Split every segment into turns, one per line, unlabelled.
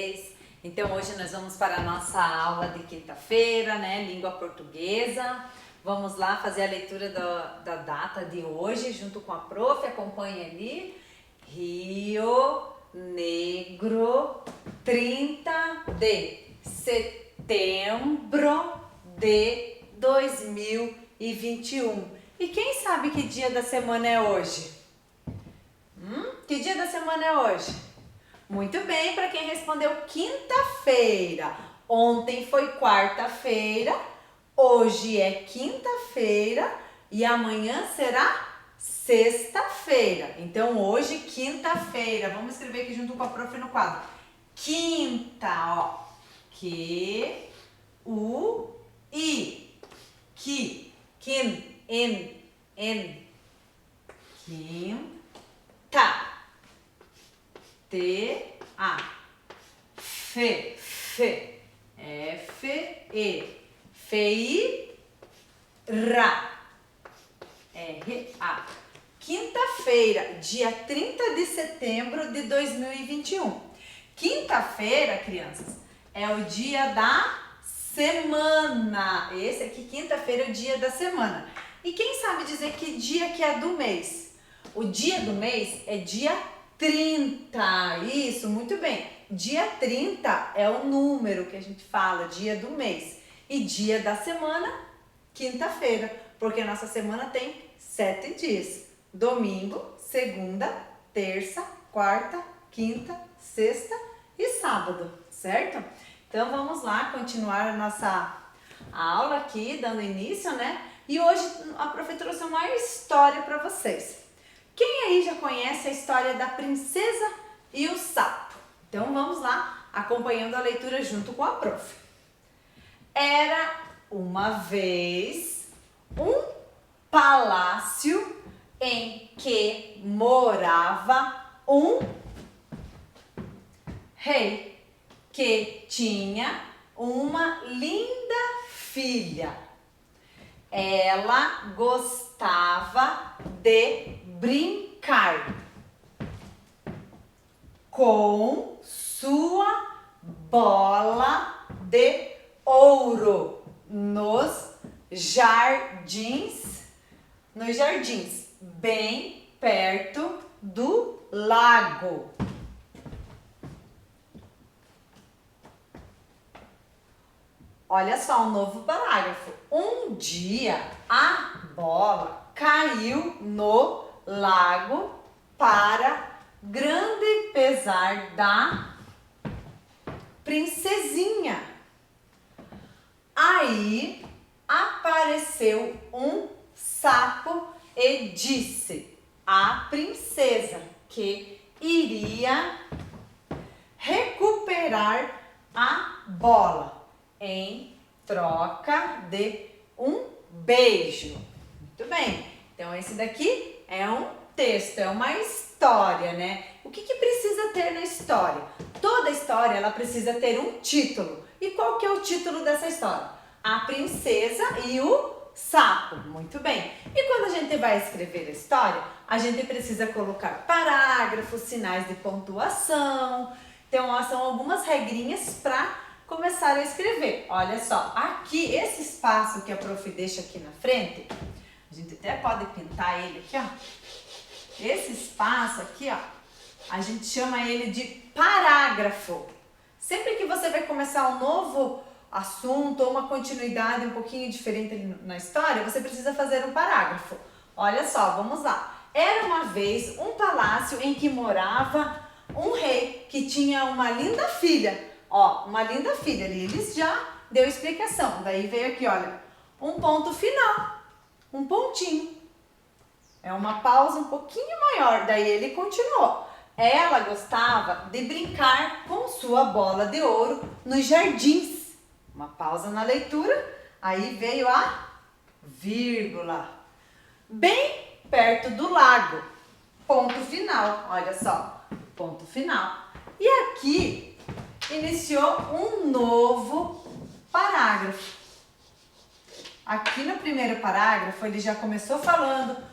vocês? Então hoje nós vamos para a nossa aula de quinta-feira, né? Língua portuguesa. Vamos lá fazer a leitura da data de hoje junto com a prof. Acompanhe ali. Rio Negro, 30 de setembro de 2021. E quem sabe que dia da semana é hoje? Que dia da semana é hoje? Muito bem, para quem respondeu quinta-feira. Ontem foi quarta-feira, hoje é quinta-feira e amanhã será sexta-feira. Então hoje, quinta-feira, vamos escrever aqui junto com a prof no quadro. Quinta, ó. Q-U-I. Qui. Quin. En. Quinta. T-A. Fe. F-E. Feira. R-A. Quinta-feira, dia 30 de setembro de 2021. Quinta-feira, crianças, é o dia da semana. Esse aqui, quinta-feira, é o dia da semana. E quem sabe dizer que dia que é do mês? O dia do mês é dia 30. Isso, muito bem. Dia 30 é o número que a gente fala, dia do mês. E dia da semana, quinta-feira, porque a nossa semana tem 7 dias. Domingo, segunda, terça, quarta, quinta, sexta e sábado, certo? Então vamos lá continuar a nossa aula aqui, dando início, né? E hoje a prof trouxe uma história para vocês. Quem aí já conhece a história da princesa e o sapo? Então vamos lá, acompanhando a leitura junto com a prof. Era uma vez um palácio em que morava um rei que tinha uma linda filha. Ela gostava de brincar com sua bola de ouro nos jardins, bem perto do lago. Olha só um novo parágrafo. Um dia a bola caiu no lago para grande pesar da princesinha. Aí apareceu um sapo e disse à princesa que iria recuperar a bola em troca de um beijo. Muito bem, então esse daqui é um texto, é uma história, né? O que precisa ter na história? Toda história ela precisa ter um título. E qual que é o título dessa história? A princesa e o sapo. Muito bem. E quando a gente vai escrever a história, a gente precisa colocar parágrafos, sinais de pontuação. Então, ó, são algumas regrinhas para começar a escrever. Olha só, aqui, esse espaço que a prof deixa aqui na frente, a gente até pode pintar ele aqui, ó. Esse espaço aqui, ó, a gente chama ele de parágrafo. Sempre que você vai começar um novo assunto ou uma continuidade um pouquinho diferente ali na história, você precisa fazer um parágrafo. Olha só, vamos lá. Era uma vez um palácio em que morava um rei que tinha uma linda filha. Ó, uma linda filha ali. Eles já deu explicação. Daí veio aqui, olha, um ponto final, um pontinho. É uma pausa um pouquinho maior. Daí ele continuou. Ela gostava de brincar com sua bola de ouro nos jardins. Uma pausa na leitura. Aí veio a vírgula. Bem perto do lago. Ponto final. Olha só. Ponto final. E aqui iniciou um novo parágrafo. Aqui no primeiro parágrafo ele já começou falando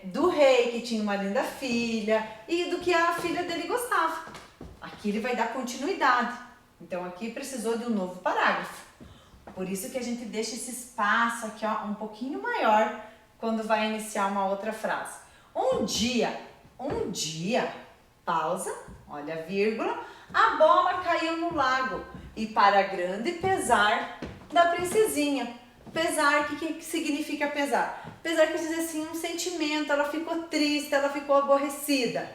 do rei que tinha uma linda filha e do que a filha dele gostava. Aqui Aqui ele vai dar continuidade. Então aqui precisou de um novo parágrafo. Por isso que a gente deixa esse espaço aqui, ó, um pouquinho maior quando vai iniciar uma outra frase. Um dia, pausa, olha a vírgula, a bola caiu no lago e para grande pesar da princesinha. Pesar, o que significa pesar? Pesar quer dizer assim, um sentimento, ela ficou triste, ela ficou aborrecida.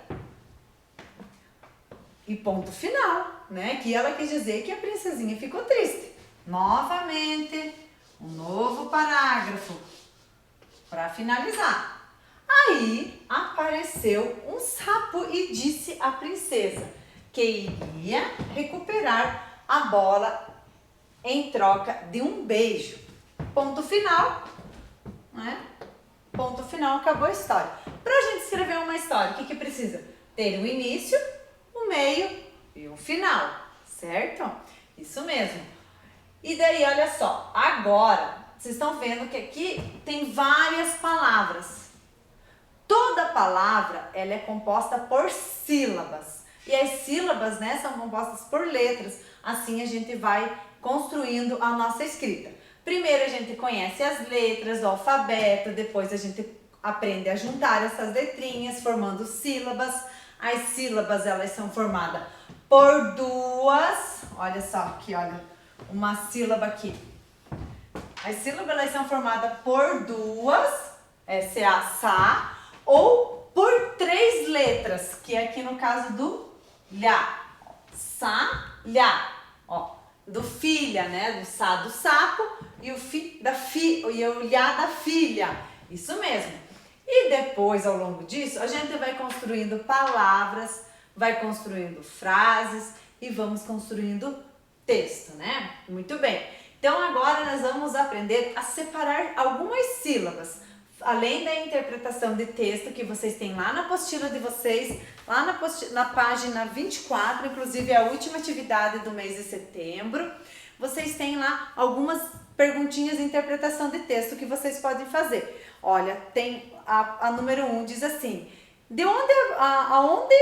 E ponto final, né? Que ela quis dizer que a princesinha ficou triste. Novamente, um novo parágrafo para finalizar. Aí apareceu um sapo e disse à princesa que iria recuperar a bola em troca de um beijo. Ponto final, né? Ponto final, acabou a história. Para a gente escrever uma história, o que precisa? Ter um início, um meio e um final, certo? Isso mesmo. E daí, olha só, agora, vocês estão vendo que aqui tem várias palavras. Toda palavra, ela é composta por sílabas. E as sílabas, né, são compostas por letras. Assim a gente vai construindo a nossa escrita. Primeiro a gente conhece as letras do alfabeto, depois a gente aprende a juntar essas letrinhas, formando sílabas. As sílabas, elas são formadas por duas, olha só aqui, olha, uma sílaba aqui. As sílabas, elas são formadas por duas, S-A, sa, ou por três letras, que é aqui no caso do lhá, sa, lhá, ó. Do filha, né? Do sa do sapo e o fi da e o lhá da filha. Isso mesmo. E depois, ao longo disso, a gente vai construindo palavras, vai construindo frases e vamos construindo texto, né? Muito bem. Então agora nós vamos aprender a separar algumas sílabas. Além da interpretação de texto que vocês têm lá na apostila de vocês, lá na página 24, inclusive a última atividade do mês de setembro, vocês têm lá algumas perguntinhas de interpretação de texto que vocês podem fazer. Olha, tem a número 1, diz assim, aonde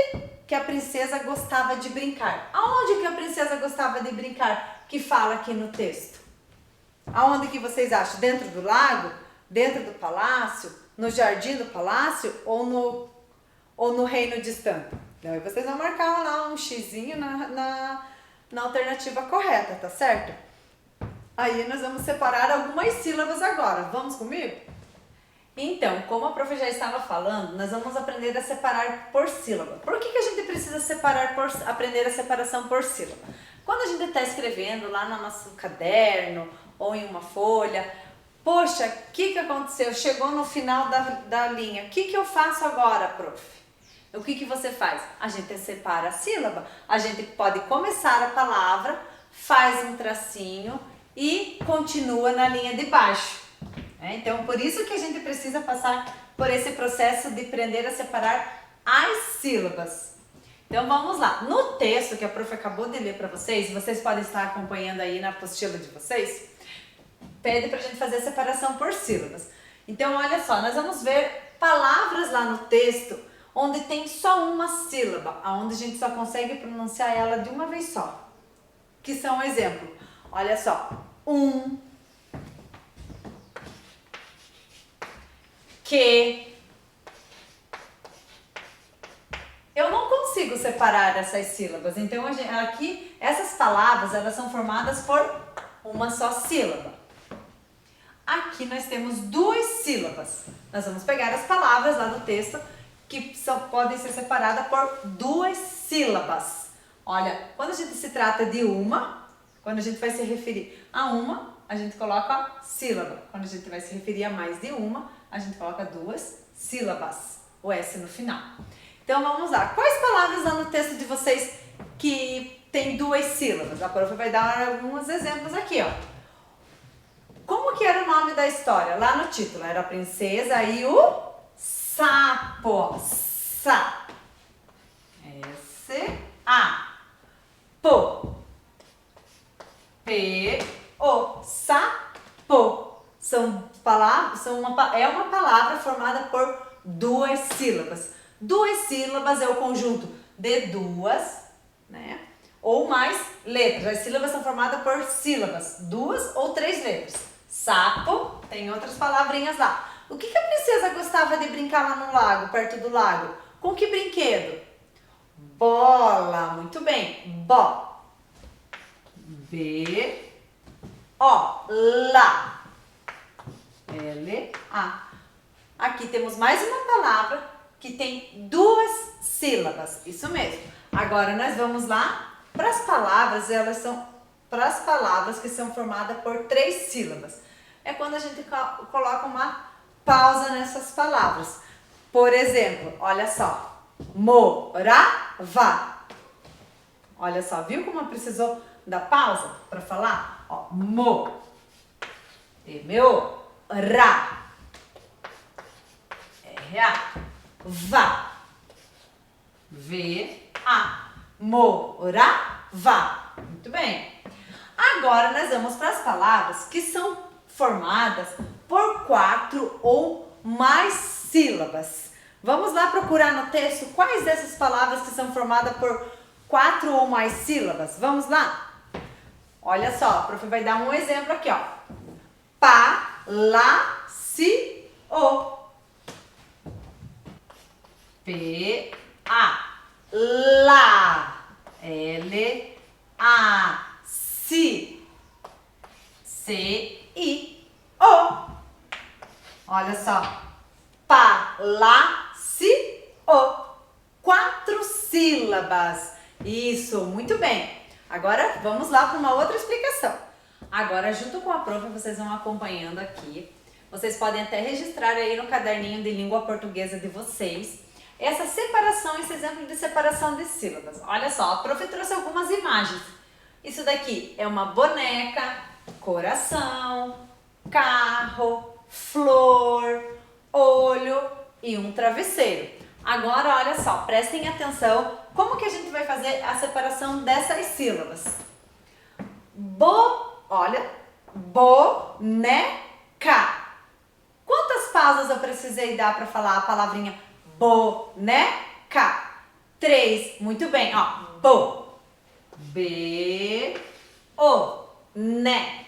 que a princesa gostava de brincar? Aonde que a princesa gostava de brincar? Que fala aqui no texto. Aonde que vocês acham? Dentro do lago? Dentro do palácio, no jardim do palácio ou no reino distante? Então, aí vocês vão marcar lá um xizinho na alternativa correta, tá certo? Aí nós vamos separar algumas sílabas agora. Vamos comigo? Então, como a prof já estava falando, nós vamos aprender a separar por sílaba. Por que a gente precisa aprender a separação por sílaba? Quando a gente está escrevendo lá no nosso caderno ou em uma folha, poxa, o que aconteceu? Chegou no final da linha. O que eu faço agora, prof? O que você faz? A gente separa a sílaba. A gente pode começar a palavra, faz um tracinho e continua na linha de baixo. Então, por isso que a gente precisa passar por esse processo de aprender a separar as sílabas. Então, vamos lá. No texto que a prof acabou de ler para vocês, vocês podem estar acompanhando aí na apostila de vocês, pede para a gente fazer a separação por sílabas. Então, olha só, nós vamos ver palavras lá no texto onde tem só uma sílaba, onde a gente só consegue pronunciar ela de uma vez só. Que são um exemplo. Olha só, que. Eu não consigo separar essas sílabas. Então, aqui, essas palavras, elas são formadas por uma só sílaba. Aqui nós temos duas sílabas. Nós vamos pegar as palavras lá do texto que podem ser separadas por duas sílabas. Olha, quando a gente se trata de quando a gente vai se referir a uma, a gente coloca sílaba. Quando a gente vai se referir a mais de uma, a gente coloca duas sílabas, o S no final. Então vamos lá. Quais palavras lá no texto de vocês que tem duas sílabas? A prof vai dar alguns exemplos aqui, ó. Como que era o nome da história? Lá no título, era a princesa e o sapo. Sa. S-A. Po. P-O. Sapo. É uma palavra formada por duas sílabas. Duas sílabas é o conjunto de duas né? Ou mais letras. As sílabas são formadas por sílabas, 2 ou 3 letras. Sapo, tem outras palavrinhas lá. O que a princesa gostava de brincar lá no lago, perto do lago? Com que brinquedo? Bola, muito bem. Bo. B. O. Lá. L. A. Aqui temos mais uma palavra que tem 2 sílabas. Isso mesmo. Agora nós vamos lá para as palavras. Elas são para as palavras que são formadas por 3 sílabas. É quando a gente coloca uma pausa nessas palavras. Por exemplo, olha só. Morava. Olha só, viu como precisou da pausa para falar? Ó, mo. M-O. Ra. R-A. Va. V-A. Morava. Muito bem. Agora nós vamos para as palavras que são formadas por 4 ou mais sílabas. Vamos lá procurar no texto quais dessas palavras que são formadas por 4 ou mais sílabas. Vamos lá? Olha só, a prof vai dar um exemplo aqui, ó. Pa-la-ci-o. P-A. L-A-C. C-I-O. Olha só. Pa-la-ci-o. 4 sílabas. Isso, muito bem. Agora vamos lá para uma outra explicação. Agora, junto com a prof, vocês vão acompanhando aqui. Vocês podem até registrar aí no caderninho de língua portuguesa de vocês essa separação, esse exemplo de separação de sílabas. Olha só, a prof trouxe algumas imagens. Isso daqui é uma boneca, coração, carro, flor, olho e um travesseiro. Agora, olha só, prestem atenção como que a gente vai fazer a separação dessas sílabas. Olha, boneca. Quantas pausas eu precisei dar para falar a palavrinha boneca? 3, muito bem, ó, bo, B-O, né,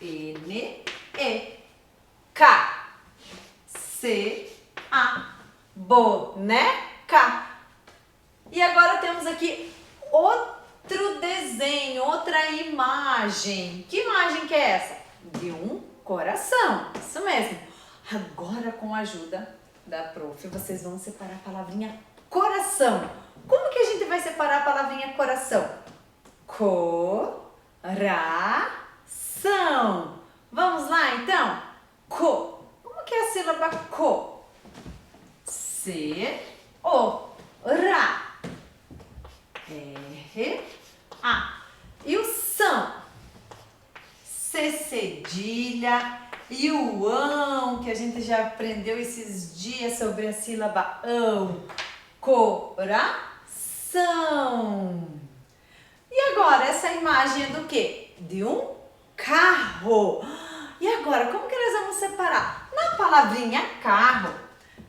N-E, K, C-A, boneca. E agora temos aqui outro desenho, outra imagem. Que imagem que é essa? De um coração, isso mesmo. Agora, com a ajuda da prof, vocês vão separar a palavrinha coração. Como que a gente vai separar a palavrinha coração? Coração. Vamos lá, então? Co. Como que é a sílaba co? C-O. Ra. R-A. E o são? C cedilha e o ão, que a gente já aprendeu esses dias sobre a sílaba ão. Coração. E agora, essa imagem é do quê? De um carro. E agora, como que nós vamos separar? Na palavrinha carro,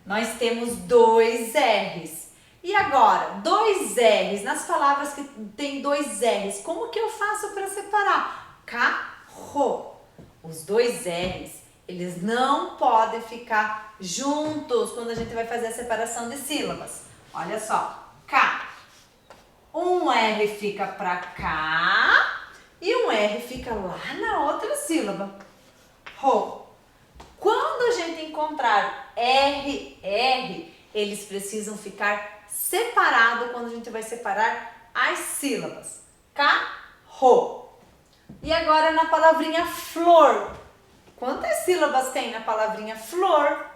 nós temos 2 R's. E agora, 2 R's, nas palavras que tem 2 R's, como que eu faço para separar? Carro. Os 2 R's, eles não podem ficar juntos quando a gente vai fazer a separação de sílabas. Olha só, K. Um R fica para cá e um R fica lá na outra sílaba. Ro. Quando a gente encontrar R, eles precisam ficar separados quando a gente vai separar as sílabas. Carro. E agora na palavrinha flor. Quantas sílabas tem na palavrinha flor?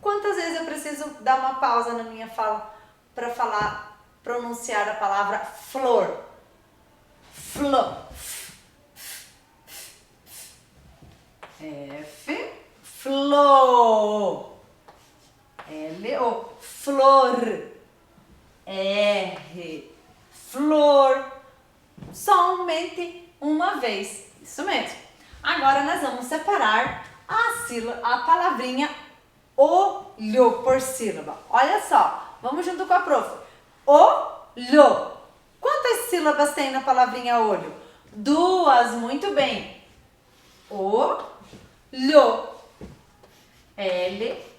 Quantas vezes eu preciso dar uma pausa na minha fala para pronunciar a palavra flor? Flor. F. Flor. L-O. Flor. R. Flor. Somente uma vez. Isso mesmo. Agora nós vamos separar a palavrinha olho por sílaba. Olha só. Vamos junto com a prof. olho. Quantas sílabas tem na palavrinha olho? 2, muito bem. Olho. L-H-O.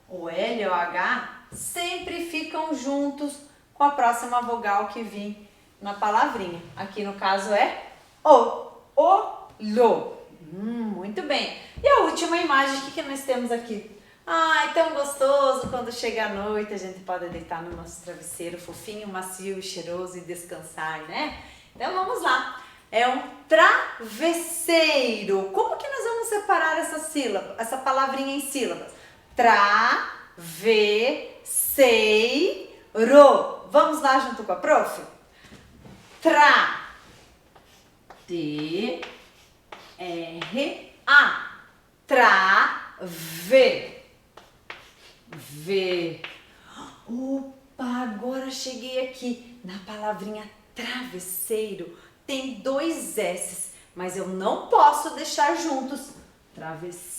O L e o H sempre ficam juntos com a próxima vogal que vir na palavrinha. Aqui no caso é o, olho. Muito bem. E a última imagem, o que nós temos aqui? Ai, tão gostoso quando chega a noite, a gente pode deitar no nosso travesseiro fofinho, macio, cheiroso e descansar, né? Então vamos lá. É um travesseiro. Como que nós vamos separar essa sílaba, essa palavrinha em sílabas? Travesseiro. Vamos lá junto com a prof? T-R-A. Trave. Opa, agora cheguei aqui na palavrinha travesseiro. Tem 2 S's, mas eu não posso deixar juntos. Travesseiro.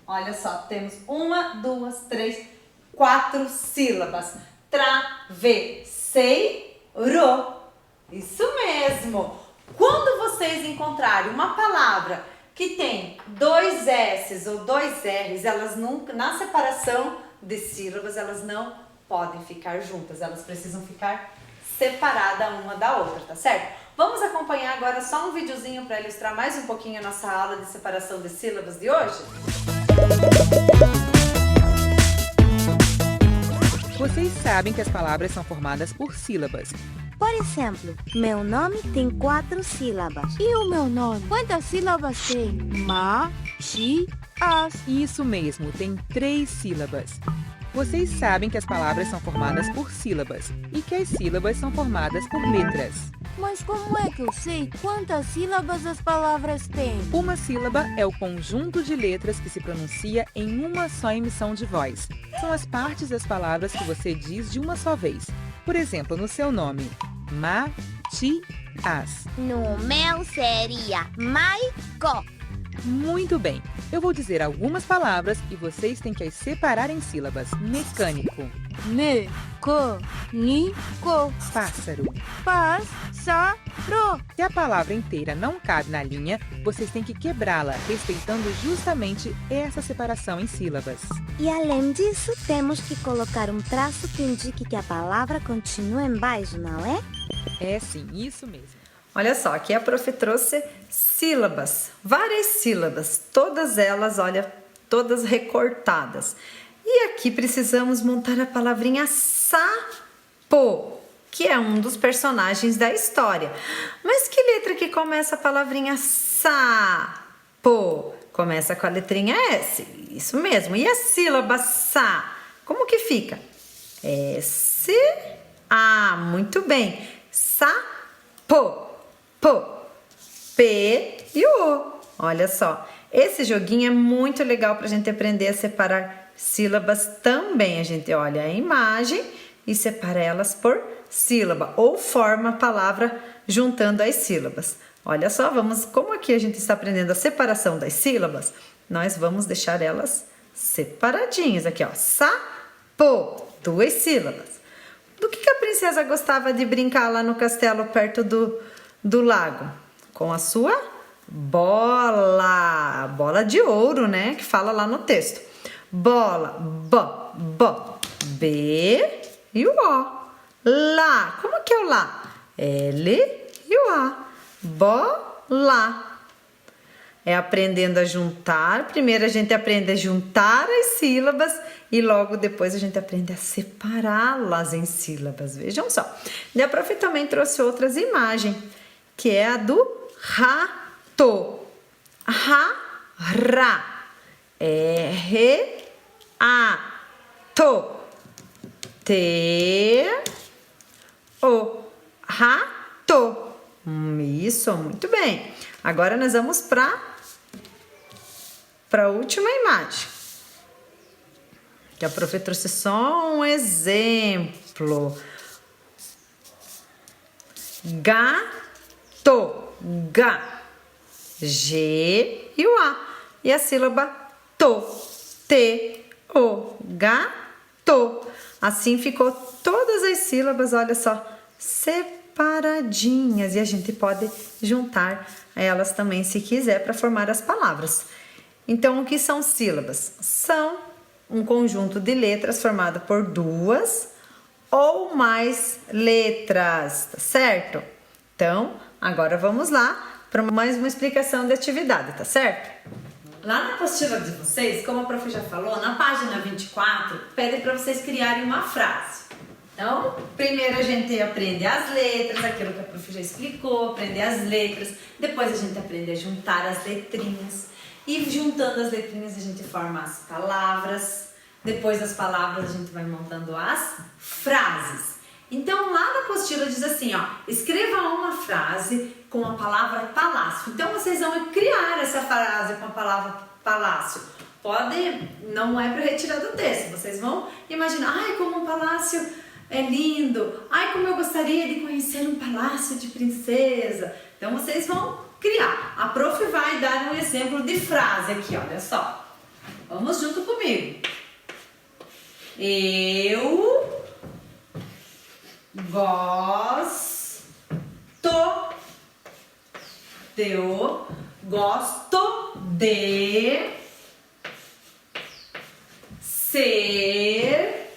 Olha só, temos 1, 2, 3, 4 sílabas. Travesseiro. Isso mesmo. Quando vocês encontrarem uma palavra que tem 2 S's ou 2 R's, elas nunca, na separação de sílabas, elas não podem ficar juntas. Elas precisam ficar separadas uma da outra, tá certo? Vamos acompanhar agora só um videozinho para ilustrar mais um pouquinho a nossa aula de separação de sílabas de hoje?
Vocês sabem que as palavras são formadas por sílabas.
Por exemplo, meu nome tem 4 sílabas. E o meu nome? Quantas sílabas tem? Ma, chi, as.
Isso mesmo, tem 3 sílabas. Vocês sabem que as palavras são formadas por sílabas e que as sílabas são formadas por letras.
Mas como é que eu sei quantas sílabas as palavras têm?
Uma sílaba é o conjunto de letras que se pronuncia em uma só emissão de voz. São as partes das palavras que você diz de uma só vez. Por exemplo, no seu nome, Matias.
No meu seria Maico.
Muito bem. Eu vou dizer algumas palavras e vocês têm que as separar em sílabas. Mecânico.
Mecânico.
Pássaro.
Pássaro.
Se a palavra inteira não cabe na linha, vocês têm que quebrá-la, respeitando justamente essa separação em sílabas.
E além disso, temos que colocar um traço que indique que a palavra continua embaixo, não é?
É sim, isso mesmo.
Olha só, aqui a prof trouxe sílabas, várias sílabas, todas elas, olha, todas recortadas. E aqui precisamos montar a palavrinha sapo, que é um dos personagens da história. Mas que letra que começa a palavrinha sapo? Começa com a letrinha S, isso mesmo. E a sílaba sa, como que fica? S-A, muito bem. Sapo. P e O. Olha só, esse joguinho é muito legal para a gente aprender a separar sílabas também. A gente olha a imagem e separa elas por sílaba ou forma a palavra juntando as sílabas. Olha só, como aqui a gente está aprendendo a separação das sílabas, nós vamos deixar elas separadinhas. Aqui, ó, sapo, 2 sílabas. Do que a princesa gostava de brincar lá no castelo perto do lago? Com a sua bola de ouro, né? Que fala lá no texto. Bola, B e o O. Lá, como que é o lá? L e o A. Bola. É aprendendo a juntar. Primeiro a gente aprende a juntar as sílabas e logo depois a gente aprende a separá-las em sílabas. Vejam só. E a prof também trouxe outras imagens, que é a do rato. Ra. R-A-T-O. T-O. Rato. Isso, muito bem. Agora nós vamos para a última imagem. Que a prof trouxe só um exemplo. Gato. Ga. G e o A. E a sílaba to. T, O, gato. Assim ficou todas as sílabas, olha só, separadinhas. E a gente pode juntar elas também, se quiser, para formar as palavras. Então, o que são sílabas? São um conjunto de letras formado por duas ou mais letras, tá certo? Então, agora vamos lá para mais uma explicação de atividade, tá certo? Lá na apostila de vocês, como a prof já falou, na página 24, pede para vocês criarem uma frase. Então, primeiro a gente aprende as letras, aquilo que a prof já explicou, aprender as letras. Depois a gente aprende a juntar as letrinhas. E juntando as letrinhas a gente forma as palavras. Depois das palavras a gente vai montando as frases. Então, lá na apostila diz assim, ó, escreva uma frase com a palavra palácio. Então, vocês vão criar essa frase com a palavra palácio. Pode, não é para retirar do texto. Vocês vão imaginar, ai, como um palácio é lindo. Ai, como eu gostaria de conhecer um palácio de princesa. Então, vocês vão criar. A prof vai dar um exemplo de frase aqui, olha só. Vamos junto comigo. Eu gosto de ser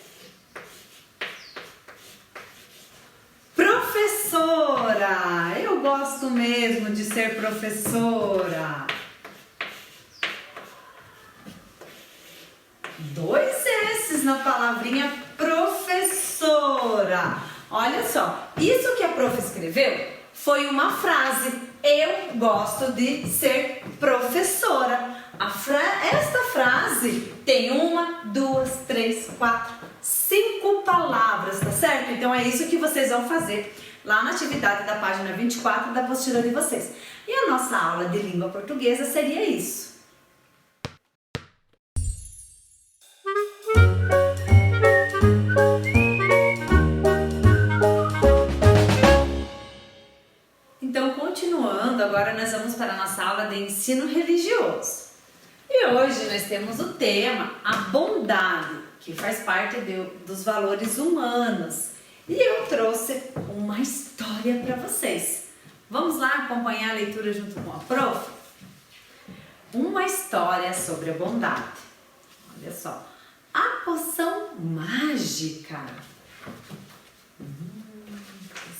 professora. Eu gosto mesmo de ser professora. Dois S's na palavrinha professora. Olha só, isso que a prof escreveu foi uma frase. Eu gosto de ser professora. Esta frase tem 1, 2, 3, 4, 5 palavras, tá certo? Então é isso que vocês vão fazer lá na atividade da página 24 da apostila de vocês. E a nossa aula de língua portuguesa seria isso. Então, continuando, agora nós vamos para a nossa aula de ensino religioso. E hoje nós temos o tema a bondade, que faz parte dos valores humanos. E eu trouxe uma história para vocês. Vamos lá acompanhar a leitura junto com a prof? Uma história sobre a bondade. Olha só. A poção mágica.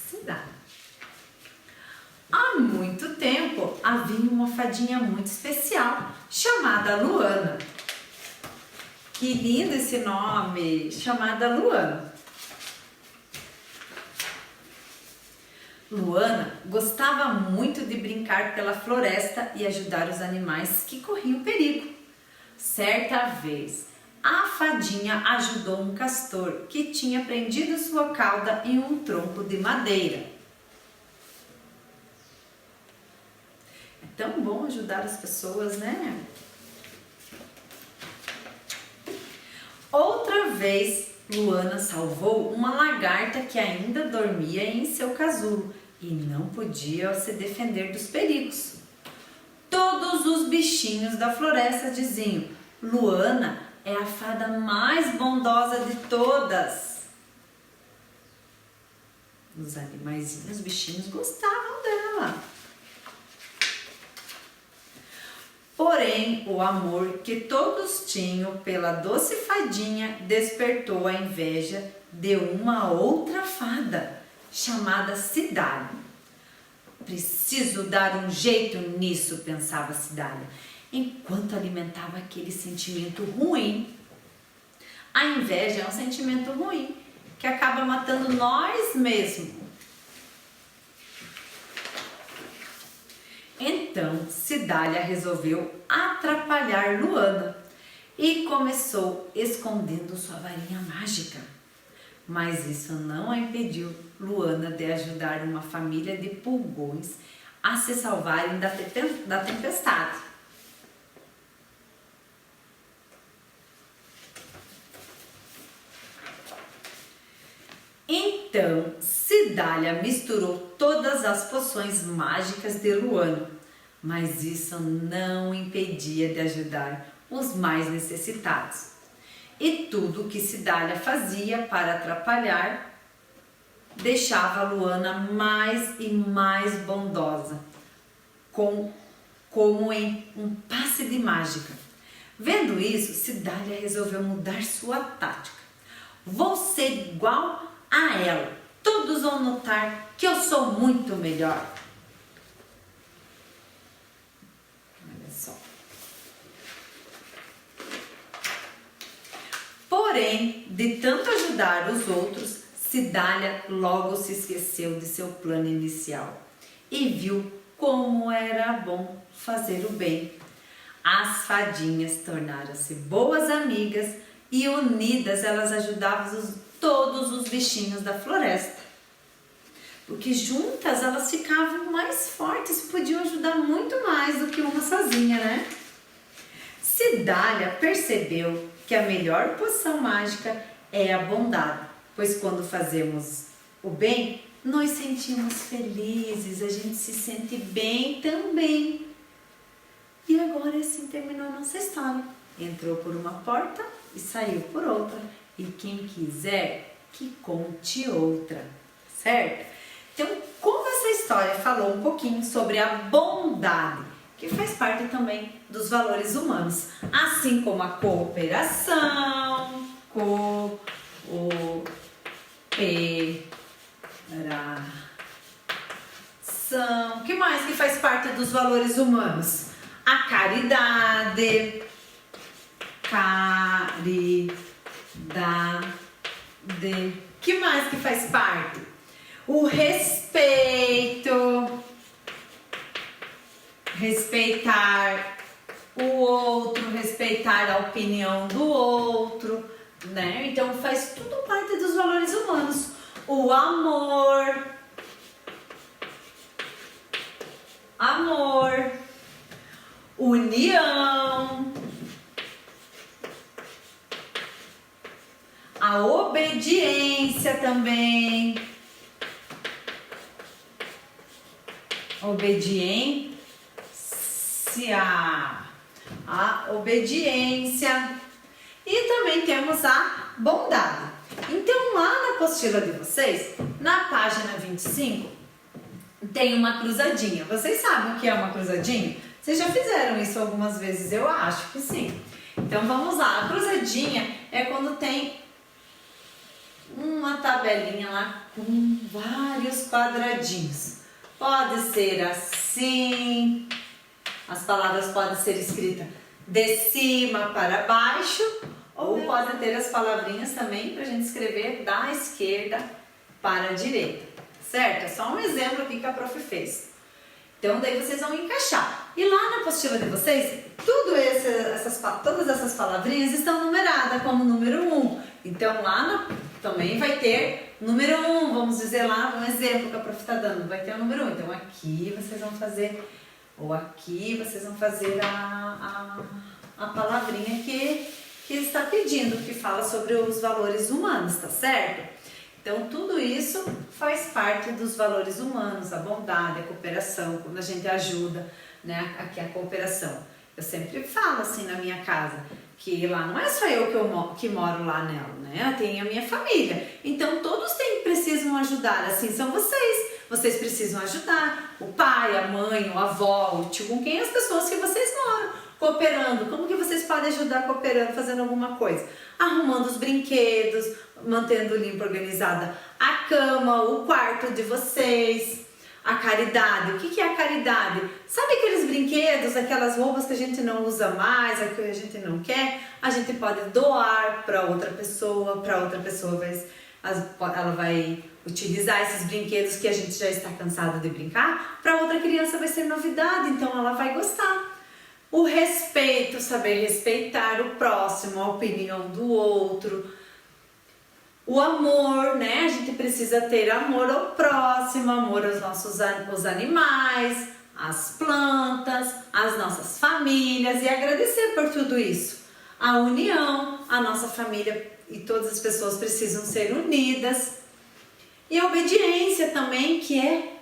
Cidade. Há muito tempo havia uma fadinha muito especial chamada Luana. Que lindo esse nome, chamada Luana. Luana gostava muito de brincar pela floresta e ajudar os animais que corriam perigo. Certa vez, a fadinha ajudou um castor que tinha prendido sua cauda em um tronco de madeira. É tão bom ajudar as pessoas, né? Outra vez, Luana salvou uma lagarta que ainda dormia em seu casulo e não podia se defender dos perigos. Todos os bichinhos da floresta diziam: Luana é a fada mais bondosa de todas. Os animaizinhos, os bichinhos gostavam dela. Porém, o amor que todos tinham pela doce fadinha despertou a inveja de uma outra fada, chamada Cidália. Preciso dar um jeito nisso, pensava Cidália, enquanto alimentava aquele sentimento ruim. A inveja é um sentimento ruim, que acaba matando nós mesmos. Então, Cidália resolveu atrapalhar Luana e começou escondendo sua varinha mágica. Mas isso não a impediu Luana de ajudar uma família de pulgões a se salvarem da tempestade. Então, Cidália misturou todas as poções mágicas de Luana, mas isso não impedia de ajudar os mais necessitados. E tudo que Cidália fazia para atrapalhar deixava Luana mais e mais bondosa, como em um passe de mágica. Vendo isso, Cidália resolveu mudar sua tática. Vou ser igual a ela. Todos vão notar que eu sou muito melhor. Olha só. Porém, de tanto ajudar os outros, Cidália logo se esqueceu de seu plano inicial e viu como era bom fazer o bem. As fadinhas tornaram-se boas amigas e unidas elas ajudavam todos os bichinhos da floresta. Porque juntas elas ficavam mais fortes e podiam ajudar muito mais do que uma sozinha, né? Cidália percebeu que a melhor poção mágica é a bondade, pois quando fazemos o bem, nós sentimos felizes, a gente se sente bem também. E agora assim terminou a nossa história. Entrou por uma porta e saiu por outra. E quem quiser que conte outra, certo? Então, como essa história falou um pouquinho sobre a bondade, que faz parte também dos valores humanos, assim como a cooperação, o que mais que faz parte dos valores humanos? A caridade, que mais que faz parte? O respeito, respeitar o outro, respeitar a opinião do outro, né? Então faz tudo parte dos valores humanos. O amor, união, a obediência também, a obediência, e também temos a bondade. Então lá na apostila de vocês, na página 25, tem uma cruzadinha. Vocês sabem o que é uma cruzadinha? Vocês já fizeram isso algumas vezes, eu acho que sim. Então vamos lá, a cruzadinha é quando tem uma tabelinha lá com vários quadradinhos. Pode ser assim, as palavras podem ser escritas de cima para baixo, ou pode ter as palavrinhas também para a gente escrever da esquerda para a direita, certo? É só um exemplo aqui que a prof fez. Então daí vocês vão encaixar. E lá na apostila de vocês, todas essas palavrinhas estão numeradas como número 1. Então lá também vai ter número 1, vamos dizer lá, um exemplo que a prof está dando, vai ter o número 1. Então aqui vocês vão fazer, ou aqui vocês vão fazer a palavrinha que está pedindo, que fala sobre os valores humanos, tá certo? Então tudo isso faz parte dos valores humanos, a bondade, a cooperação, quando a gente ajuda, né? Aqui a cooperação. Eu sempre falo assim na minha casa, que lá não é só eu que moro lá nela, né? Tem a minha família. Então todos precisam ajudar, assim são vocês. Vocês precisam ajudar o pai, a mãe, o avó, o tio, com quem as pessoas que vocês moram, cooperando. Como que vocês podem ajudar cooperando, fazendo alguma coisa? Arrumando os brinquedos, mantendo limpa, organizada a cama, o quarto de vocês. A caridade. O que é a caridade? Sabe aqueles brinquedos, aquelas roupas que a gente não usa mais, que a gente não quer? A gente pode doar para outra pessoa ela vai utilizar esses brinquedos que a gente já está cansado de brincar. Para outra criança vai ser novidade, então ela vai gostar. O respeito, saber respeitar o próximo, a opinião do outro. O amor, né? A gente precisa ter amor ao próximo, amor aos os animais, às plantas, às nossas famílias e agradecer por tudo isso. A união, a nossa família e todas as pessoas precisam ser unidas. E a obediência também, que é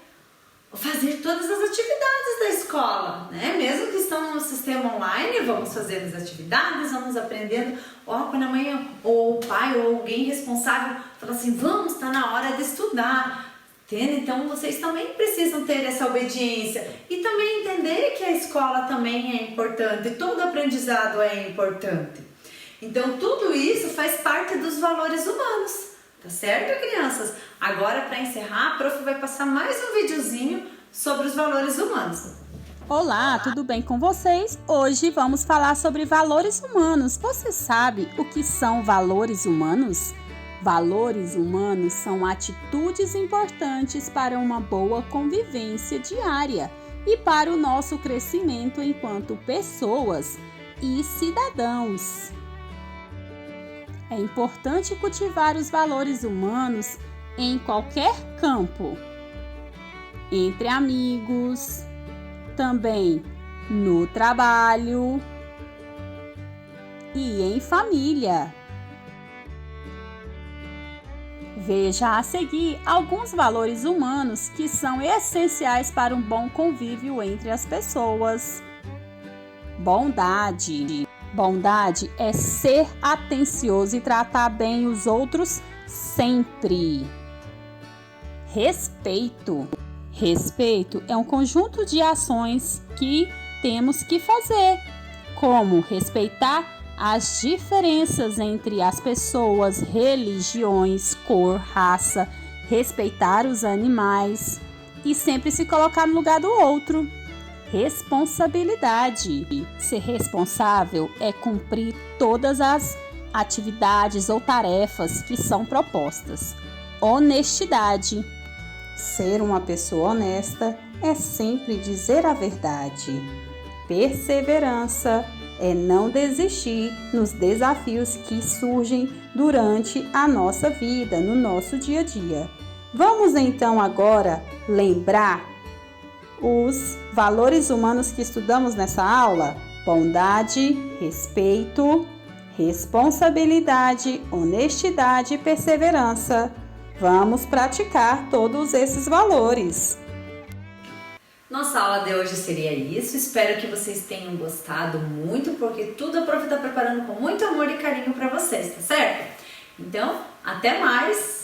fazer todas as atividades da escola, né? Mesmo que estão no sistema online, vamos fazendo as atividades, vamos aprendendo. Quando a mãe ou o pai ou alguém responsável fala assim, vamos, está na hora de estudar. Entende? Então vocês também precisam ter essa obediência e também entender que a escola também é importante, todo aprendizado é importante. Então tudo isso faz parte dos valores humanos. Tá certo, crianças? Agora, para encerrar, a prof vai passar mais um videozinho sobre os valores humanos.
Olá, tudo bem com vocês? Hoje vamos falar sobre valores humanos. Você sabe o que são valores humanos? Valores humanos são atitudes importantes para uma boa convivência diária e para o nosso crescimento enquanto pessoas e cidadãos. É importante cultivar os valores humanos em qualquer campo, entre amigos, também no trabalho e em família. Veja a seguir alguns valores humanos que são essenciais para um bom convívio entre as pessoas. Bondade. Bondade é ser atencioso e tratar bem os outros sempre. Respeito. Respeito é um conjunto de ações que temos que fazer, como respeitar as diferenças entre as pessoas, religiões, cor, raça, respeitar os animais e sempre se colocar no lugar do outro. Responsabilidade. Ser responsável é cumprir todas as atividades ou tarefas que são propostas. Honestidade. Ser uma pessoa honesta é sempre dizer a verdade. Perseverança é não desistir nos desafios que surgem durante a nossa vida, no nosso dia a dia. Vamos então agora lembrar os valores humanos que estudamos nessa aula: bondade, respeito, responsabilidade, honestidade e perseverança. Vamos praticar todos esses valores.
Nossa aula de hoje seria isso. Espero que vocês tenham gostado muito, porque tudo a prof está preparando com muito amor e carinho para vocês, tá certo? Então, até mais!